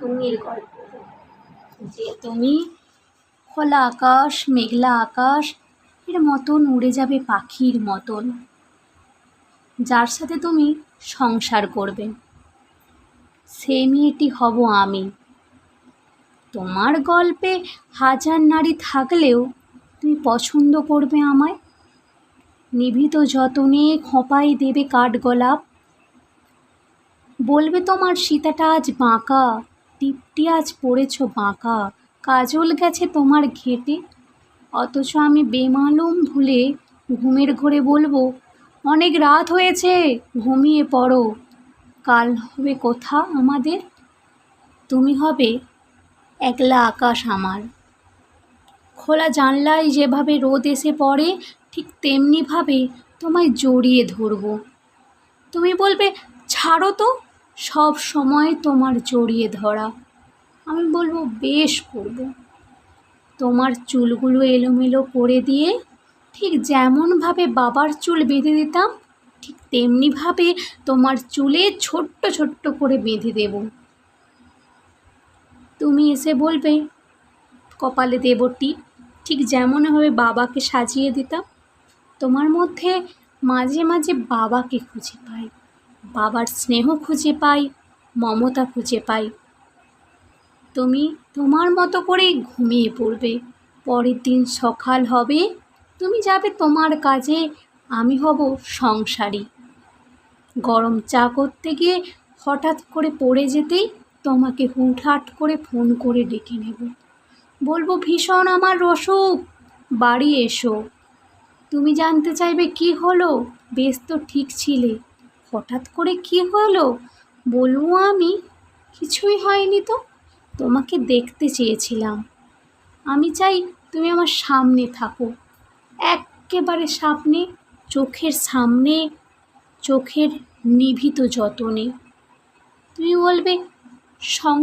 তুমির গল্প, যে তুমি খোলা আকাশ, মেঘলা আকাশ এর মতন উড়ে যাবে পাখির মতন, যার সাথে তুমি সংসার করবে। সে মেয়েটি হব আমি। তোমার গল্পে হাজার নারী থাকলেও তুমি পছন্দ করবে আমায়। নিভৃত যতনে খোঁপায় দেবে কাঠগোলাপ। বলবে তোমার সীতাটা আজ বাঁকা, টিপটি আজ পড়েছ বাঁকা, কাজল গেছে তোমার ঘেঁটে। অথচ আমি বেমালুম ভুলে ঘুমের ঘোরে বলবো, অনেক রাত হয়েছে, ঘুমিয়ে পড়ো, কাল হবে কোথা আমাদের। তুমি হবে একলা আকাশ আমার। খোলা জানলায় যেভাবে রোদ এসে পড়ে, ঠিক তেমনিভাবে তোমায় জড়িয়ে ধরবো। তুমি বলবে, ছাড়ো তো, সব সময় তোমার জড়িয়ে ধরা। আমি বলবো, বেশ করব। তোমার চুলগুলো এলোমেলো করে দিয়ে ঠিক যেমনভাবে বাবার চুল বেঁধে দিতাম, ঠিক তেমনিভাবে তোমার চুলে ছোট্ট ছোট্ট করে বেঁধে দেব। তুমি এসে বলবে, কপালে দেব টিপ, ঠিক যেমনভাবে বাবাকে সাজিয়ে দিতাম। তোমার মধ্যে মাঝে মাঝে বাবাকে খুঁজে পাই, বাবার স্নেহ খুঁজে পাই, মমতা খুঁজে পাই। তুমি তোমার মতো করেই ঘুমিয়ে পড়বে। পরের দিন সকাল হবে, তুমি যাবে তোমার কাজে, আমি হব সংসারী। গরম চা করতে গিয়ে হঠাৎ করে পড়ে যেতেই তোমাকে হুটহাট করে ফোন করে ডেকে নেব। বলবো, ভীষণ আমার অসুখ, বাড়ি এসো। তুমি জানতে চাইবে কি হলো, বেশ তো ঠিক ছিলে, হঠাৎ করে কি হলো। বলবো আমি, কিছুই হয়নি তো, তোমাকে দেখতে চেয়েছিলাম। আমি চাই তুমি আমার সামনে থাকো, এক্কেবারে সামনে, চোখের সামনে, চোখের নিভৃত যতনে। তুমি বলবে,